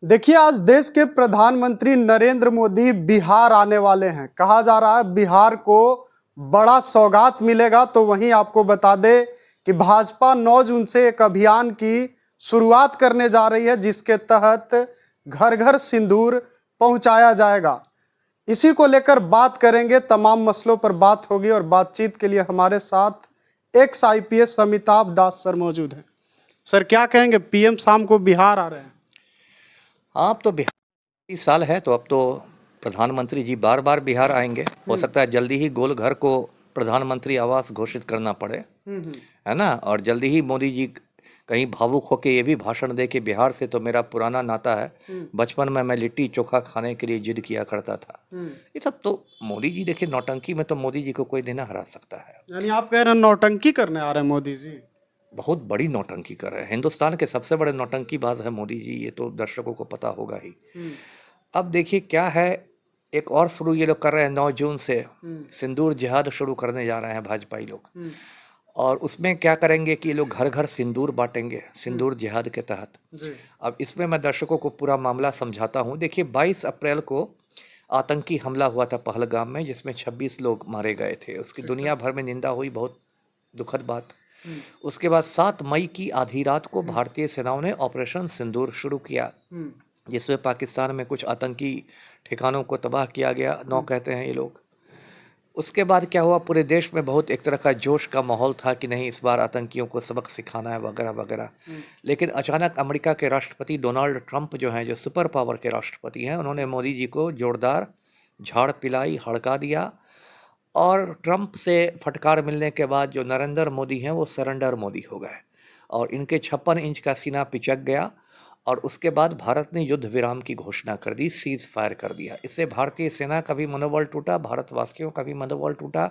देखिए, आज देश के प्रधानमंत्री नरेंद्र मोदी बिहार आने वाले हैं। कहा जा रहा है बिहार को बड़ा सौगात मिलेगा। तो वहीं आपको बता दें कि भाजपा 9 जून से एक अभियान की शुरुआत करने जा रही है, जिसके तहत घर घर सिंदूर पहुंचाया जाएगा। इसी को लेकर बात करेंगे, तमाम मसलों पर बात होगी और बातचीत के लिए हमारे साथ एक्स आईपीएस अमिताभ दास सर मौजूद हैं। सर, क्या कहेंगे? पीएम शाम को बिहार आ रहे हैं। आप तो बिहार इस साल है तो अब तो प्रधानमंत्री जी बार बार बिहार आएंगे। हो सकता है जल्दी ही गोल घर को प्रधानमंत्री आवास घोषित करना पड़े, है ना। और जल्दी ही मोदी जी कहीं भावुक होकर ये भी भाषण दे कि बिहार से तो मेरा पुराना नाता है, बचपन में मैं लिट्टी चोखा खाने के लिए जिद किया करता था। ये सब तो मोदी जी, देखिए नौटंकी में तो मोदी जी को कोई दिन हरा सकता है। यानी आप कह रहे हैं नौटंकी करने आ रहे हैं मोदी जी? बहुत बड़ी नौटंकी कर रहे हैं। हिंदुस्तान के सबसे बड़े नौटंकीबाज है मोदी जी, ये तो दर्शकों को पता होगा ही। अब देखिए क्या है, एक और शुरू ये लोग कर रहे हैं 9 जून से सिंदूर जिहाद शुरू करने जा रहे हैं भाजपाई लोग। और उसमें क्या करेंगे कि ये लोग घर घर सिंदूर बांटेंगे सिंदूर जिहाद के तहत। अब इसमें मैं दर्शकों को पूरा मामला समझाता हूँ। देखिए 22 अप्रैल को आतंकी हमला हुआ था पहलगाम में, जिसमें 26 लोग मारे गए थे। उसकी दुनिया भर में निंदा हुई, बहुत दुखद बात। उसके बाद 7 मई की आधी रात को भारतीय सेनाओं ने ऑपरेशन सिंदूर शुरू किया, जिसमें पाकिस्तान में कुछ आतंकी ठिकानों को तबाह किया गया। 9 कहते हैं ये लोग। उसके बाद क्या हुआ, पूरे देश में बहुत एक तरह का जोश का माहौल था कि नहीं, इस बार आतंकियों को सबक सिखाना है वगैरह वगैरह। लेकिन अचानक अमेरिका के राष्ट्रपति डोनाल्ड ट्रंप जो हैं, जो सुपर पावर के राष्ट्रपति हैं, उन्होंने मोदी जी को जोरदार झाड़ पिलाई, हड़का दिया। और ट्रंप से फटकार मिलने के बाद जो नरेंद्र मोदी हैं वो सरेंडर मोदी हो गए और इनके 56 इंच का सीना पिचक गया। और उसके बाद भारत ने युद्ध विराम की घोषणा कर दी, सीज फायर कर दिया। इससे भारतीय सेना का भी मनोबल टूटा, भारतवासियों का भी मनोबल टूटा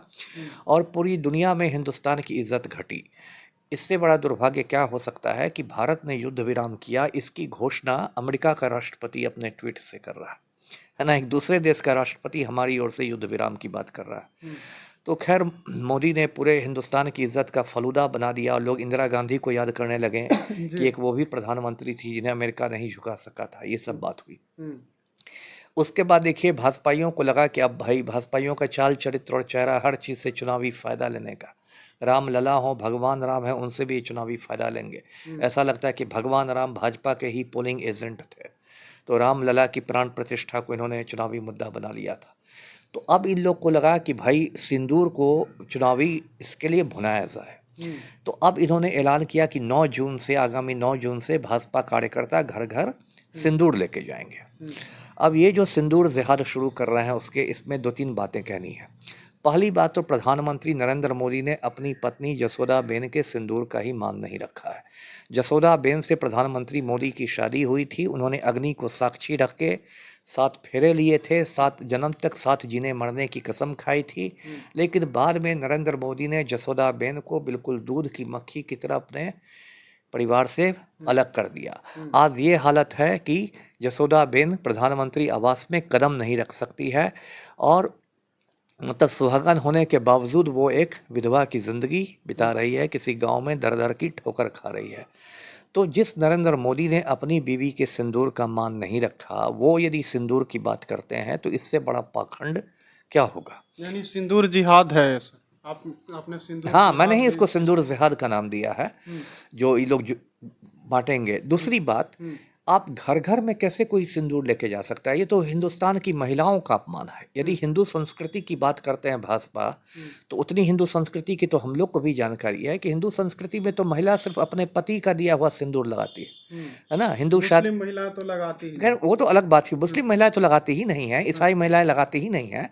और पूरी दुनिया में हिंदुस्तान की इज्जत घटी। इससे बड़ा दुर्भाग्य क्या हो सकता है कि भारत ने युद्ध विराम किया, इसकी घोषणा अमेरिका का राष्ट्रपति अपने ट्वीट से कर रहा है ना। एक दूसरे देश का राष्ट्रपति हमारी ओर से युद्ध विराम की बात कर रहा है। तो खैर, मोदी ने पूरे हिंदुस्तान की इज्जत का फलूदा बना दिया और लोग इंदिरा गांधी को याद करने लगे कि एक वो भी प्रधानमंत्री थी जिन्हें अमेरिका नहीं झुका सका था। ये सब बात हुई। उसके बाद देखिए भाजपाइयों को लगा कि अब भाई भाजपाइयों का चाल चरित्र और चेहरा हर चीज से चुनावी फायदा लेने का। राम लला हो, भगवान राम है, उनसे भी चुनावी फायदा लेंगे। ऐसा लगता है कि भगवान राम भाजपा के ही पोलिंग एजेंट थे। तो राम लला की प्राण प्रतिष्ठा को इन्होंने चुनावी मुद्दा बना लिया था। तो अब इन लोग को लगा कि भाई सिंदूर को चुनावी इसके लिए भुनाया जाए। तो अब इन्होंने ऐलान किया कि 9 जून से, आगामी 9 जून से भाजपा कार्यकर्ता घर घर सिंदूर लेके जाएंगे। अब ये जो सिंदूर जिहाद शुरू कर रहे हैं, उसके इसमें 2-3 बातें कहनी है। पहली बात तो प्रधानमंत्री नरेंद्र मोदी ने अपनी पत्नी जसोदाबेन के सिंदूर का ही मान नहीं रखा है। जसोदाबेन से प्रधानमंत्री मोदी की शादी हुई थी। उन्होंने अग्नि को साक्षी रख के 7 फेरे लिए थे, 7 जन्म तक साथ जीने मरने की कसम खाई थी। लेकिन बाद में नरेंद्र मोदी ने जसोदाबेन को बिल्कुल दूध की मक्खी की तरह अपने परिवार से अलग कर दिया। आज ये हालत है कि जसोदाबेन प्रधानमंत्री आवास में कदम नहीं रख सकती है और मतलब सुहागन होने के बावजूद वो एक विधवा की जिंदगी बिता रही है, किसी गांव में दर दर की ठोकर खा रही है। तो जिस नरेंद्र मोदी ने अपनी बीवी के सिंदूर का मान नहीं रखा, वो यदि सिंदूर की बात करते हैं तो इससे बड़ा पाखंड क्या होगा। यानी सिंदूर जिहाद है। आपने सिंदूर हाँ, मैंने जिहाद ही भी इसको सिंदूर जिहाद का नाम दिया है, जो ये लोग बांटेंगे। दूसरी बात, आप घर घर में कैसे कोई सिंदूर लेके जा सकता है? ये तो हिंदुस्तान की महिलाओं का अपमान है। यदि हिंदू संस्कृति की बात करते हैं भाजपा, तो उतनी हिंदू संस्कृति की तो हम लोग को भी जानकारी है कि हिंदू संस्कृति में तो महिला सिर्फ अपने पति का दिया हुआ सिंदूर लगाती है ना। हिंदू शादी, मुस्लिम महिला तो लगाती ही खैर वो तो अलग बात है। मुस्लिम महिलाएं तो लगाती ही नहीं है, ईसाई महिलाएं लगाती ही नहीं है।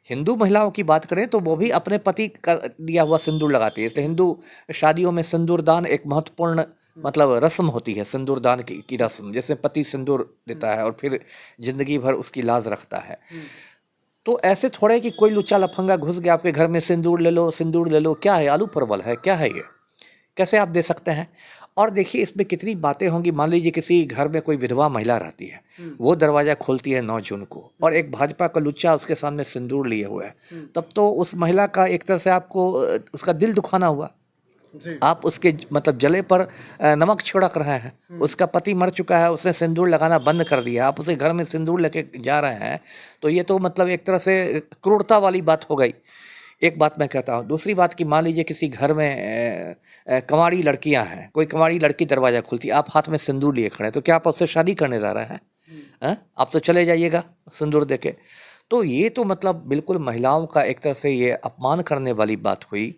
हिंदू महिलाओं की बात करें तो वो भी अपने पति का दिया हुआ सिंदूर लगाती है। तो हिंदू शादियों में सिंदूर दान एक महत्वपूर्ण मतलब रस्म होती है। सिंदूर दान की रस्म, जैसे पति सिंदूर देता है और फिर जिंदगी भर उसकी लाज रखता है। तो ऐसे थोड़े कि कोई लुच्चा लफंगा घुस गया आपके घर में, सिंदूर ले लो सिंदूर ले लो। क्या है, आलू परवल है क्या है? ये कैसे आप दे सकते हैं? और देखिए इसमें कितनी बातें होंगी। मान लीजिए किसी घर में कोई विधवा महिला रहती है, वो दरवाजा खोलती है 9 जून को और एक भाजपा का लुच्चा उसके सामने सिंदूर लिए हुआ है, तब तो उस महिला का एक तरह से आपको उसका दिल दुखाना हुआ, जी। आप उसके मतलब जले पर नमक छिड़क रहे हैं। उसका पति मर चुका है, उसने सिंदूर लगाना बंद कर दिया, आप उसे घर में सिंदूर लेके जा रहे हैं, तो ये तो मतलब एक तरह से क्रूरता वाली बात हो गई। एक बात मैं कहता हूँ। दूसरी बात कि मान लीजिए किसी घर में कंवारी लड़कियाँ हैं, कोई कंवारी लड़की दरवाज़ा खोलती है, आप हाथ में सिंदूर लिए खड़े हैं, तो क्या आप उससे शादी करने जा रहे हैं? हैं? आप तो चले जाइएगा सिंदूर देके। तो ये तो मतलब बिल्कुल महिलाओं का एक तरह से ये अपमान करने वाली बात हुई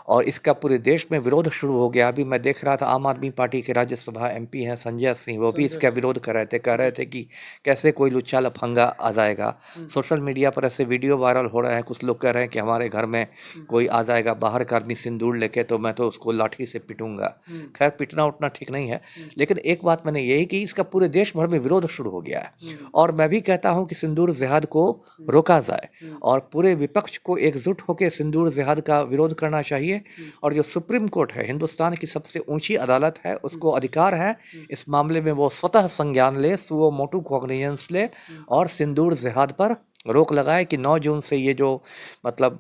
और इसका पूरे देश में विरोध शुरू हो गया। अभी मैं देख रहा था आम आदमी पार्टी के राज्यसभा एमपी हैं संजय सिंह, वो भी इसका विरोध कर रहे थे, कह रहे थे कि कैसे कोई लुच्चा लफंगा आ जाएगा। सोशल मीडिया पर ऐसे वीडियो वायरल हो रहे हैं, कुछ लोग कह रहे हैं कि हमारे घर में कोई आ जाएगा बाहर का आदमी सिंदूर लेके तो मैं तो उसको लाठी से पिटूंगा। खैर पिटना उठना ठीक नहीं है, लेकिन एक बात मैंने यही की इसका पूरे देश भर में विरोध शुरू हो गया है और मैं भी कहता हूं कि सिंदूर जिहाद को रोका जाए और पूरे विपक्ष को एकजुट होकर सिंदूर जिहाद का विरोध करना चाहिए और जो सुप्रीम कोर्ट है हिंदुस्तान की सबसे ऊंची अदालत है उसको अधिकार है इस मामले में वो स्वतः संज्ञान ले, सुओ मोटू कॉग्निजेंस ले और सिंदूर जिहाद पर रोक लगाए कि 9 जून से ये जो मतलब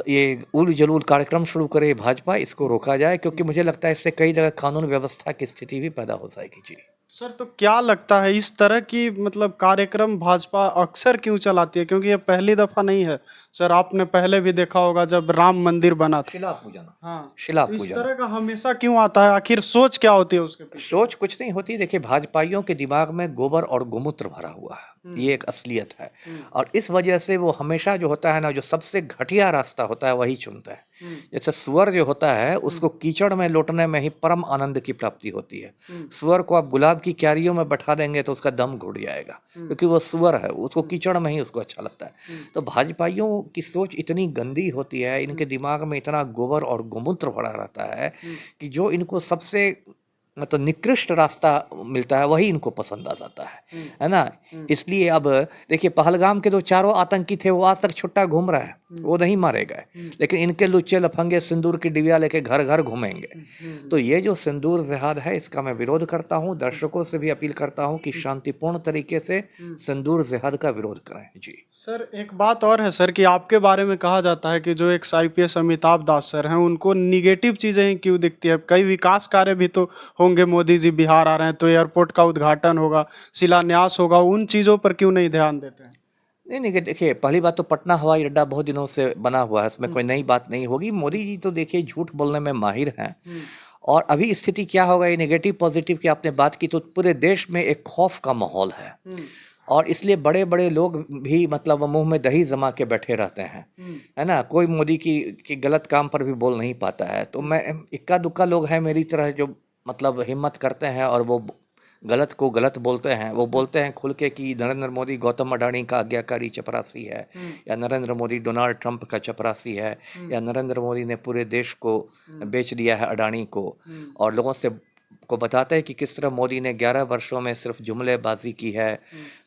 ये उल जलूल कार्यक्रम शुरू करे भाजपा, इसको रोका जाए क्योंकि मुझे लगता है इससे कई जगह कानून व्यवस्था की स्थिति भी पैदा हो जाएगी। जी सर, तो क्या लगता है इस तरह की मतलब कार्यक्रम भाजपा अक्सर क्यों चलाती है? क्योंकि ये पहली दफा नहीं है। सर, आपने पहले भी देखा होगा जब राम मंदिर बना था। शिला पूजन, हाँ, शिला तो इस पूजन तरह का हमेशा क्यों आता है? आखिर सोच क्या होती है उसके पीछे? सोच कुछ नहीं होती। देखिए भाजपाइयों के दिमाग में गोबर और गोमूत्र भरा हुआ है, ये एक असलियत है और इस वजह से वो हमेशा जो होता है ना, जो सबसे घटिया रास्ता होता है वही चुनता है। जैसे सुअर जो होता है उसको कीचड़ में लौटने में ही परम आनंद की प्राप्ति होती है। सुअर को आप गुलाब की क्यारियों में बैठा देंगे तो उसका दम घुट जाएगा क्योंकि वो सुअर है, उसको कीचड़ में ही उसको अच्छा लगता है। तो भाजपाइयों की सोच इतनी गंदी होती है, इनके दिमाग में इतना गोबर और गोमूत्र भरा रहता है कि जो इनको सबसे मतलब निकृष्ट रास्ता मिलता है वही इनको पसंद आ जाता है ना? इसलिए अब देखिए पहलगाम के जो चारों आतंकी थे वो आज तक छुट्टा घूम रहा है, वो नहीं मारे गए, लेकिन इनके लुच्चे लफंगे सिंदूर की डिबिया लेके घर घर घूमेंगे। तो ये जो सिंदूर जिहाद है इसका मैं विरोध करता हूँ, दर्शकों से भी अपील करता हूँ कि शांतिपूर्ण तरीके से सिंदूर जिहाद का विरोध करें। जी सर, एक बात और है सर कि आपके बारे में कहा जाता है कि जो एक आईपीएस अमिताभ दास सर हैं उनको निगेटिव चीजें ही क्यों दिखती है? कई विकास कार्य भी तो होंगे, मोदी जी बिहार आ रहे हैं तो एयरपोर्ट का उद्घाटन होगा, शिलान्यास होगा, उन चीजों पर क्यों नहीं ध्यान देते हैं? नहीं नहीं देखिए पहली बात तो पटना हवाई अड्डा बहुत दिनों से बना हुआ है, इसमें कोई नई बात नहीं होगी। मोदी जी तो देखिए झूठ बोलने में माहिर हैं और अभी स्थिति क्या होगा, ये नेगेटिव पॉजिटिव की आपने बात की तो पूरे देश में एक खौफ का माहौल है और इसलिए बड़े बड़े लोग भी मतलब मुंह में दही जमा के बैठे रहते हैं, है ना? कोई मोदी की गलत काम पर भी बोल नहीं पाता है। तो मैं इक्का दुक्का लोग हैं मेरी तरह जो मतलब हिम्मत करते हैं और वो गलत को गलत बोलते हैं। वो बोलते हैं खुल के कि नरेंद्र मोदी गौतम अडानी का आज्ञाकारी चपरासी है या नरेंद्र मोदी डोनाल्ड ट्रंप का चपरासी है या नरेंद्र मोदी ने पूरे देश को बेच दिया है अडानी को और लोगों से को बताते हैं कि किस तरह मोदी ने 11 वर्षों में सिर्फ जुमलेबाजी की है,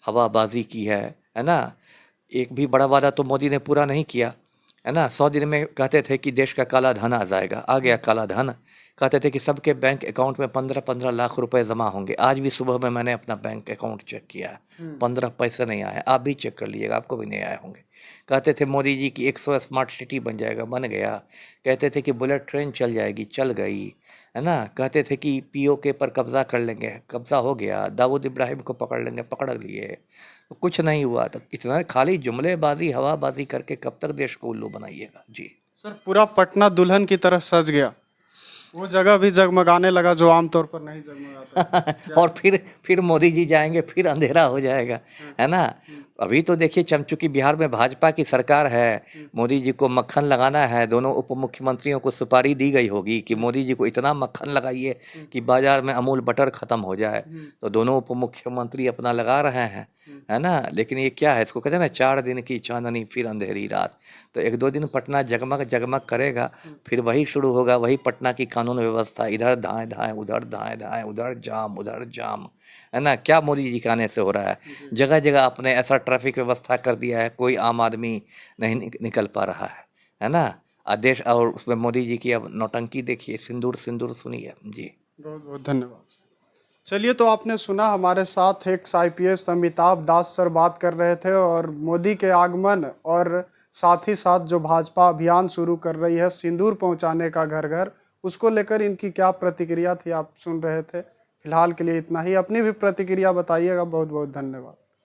हवाबाजी की है ना? एक भी बड़ा वादा तो मोदी ने पूरा नहीं किया, है ना? 100 दिन में कहते थे कि देश का काला धन आ जाएगा, आ गया काला धन। कहते थे कि सबके बैंक अकाउंट में 15-15 लाख रुपए जमा होंगे। आज भी सुबह में मैंने अपना बैंक अकाउंट चेक किया, 15 पैसे नहीं आए। आप भी चेक कर लीजिएगा, आपको भी नहीं आए होंगे। कहते थे मोदी जी की 100 स्मार्ट सिटी बन जाएगा, बन गया। कहते थे कि बुलेट ट्रेन चल जाएगी, चल गई, है ना? कहते थे कि पीओके पर कब्जा कर लेंगे, कब्जा हो गया। दाऊद इब्राहिम को पकड़ लेंगे, पकड़ लिए। तो कुछ नहीं हुआ। तो इतना खाली जुमलेबाजी हवाबाजी करके कब तक देश को उल्लू बनाइएगा? जी सर, पूरा पटना दुल्हन की तरह सज गया, वो जगह भी जगमगाने लगा जो आमतौर पर नहीं जगमगाता। और फिर मोदी जी जाएंगे, फिर अंधेरा हो जाएगा, है ना? अभी तो देखिए चूंकि बिहार में भाजपा की सरकार है, मोदी जी को मक्खन लगाना है। दोनों उप मुख्यमंत्रियों को सुपारी दी गई होगी कि मोदी जी को इतना मक्खन लगाइए कि बाजार में अमूल बटर खत्म हो जाए। तो दोनों उप मुख्यमंत्री अपना लगा रहे हैं, है ना? लेकिन ये क्या है, इसको कहते हैं ना 4 दिन की चांदनी फिर अंधेरी रात। तो 1-2 दिन पटना जगमग जगमग करेगा, फिर वही शुरू होगा, वही पटना की कानून व्यवस्था, इधर धाएं धाएं, उधर धाएं धाएं, उधर जाम, है ना? क्या मोदी जी के आने से हो रहा है? जगह जगह आपने ऐसा ट्रैफिक व्यवस्था कर दिया है, कोई आम आदमी नहीं निकल पा रहा है ना? आदेश और उसमें मोदी जी की अब नौटंकी देखिए, सिंदूर सिंदूर सुनिए। जी बहुत बहुत धन्यवाद। चलिए, तो आपने सुना हमारे साथ एक आईपीएस अमिताभ दास सर बात कर रहे थे और मोदी के आगमन और साथ ही साथ जो भाजपा अभियान शुरू कर रही है सिंदूर पहुंचाने का घर घर, उसको लेकर इनकी क्या प्रतिक्रिया थी आप सुन रहे थे। फिलहाल के लिए इतना ही, अपनी भी प्रतिक्रिया बताइएगा। बहुत बहुत धन्यवाद।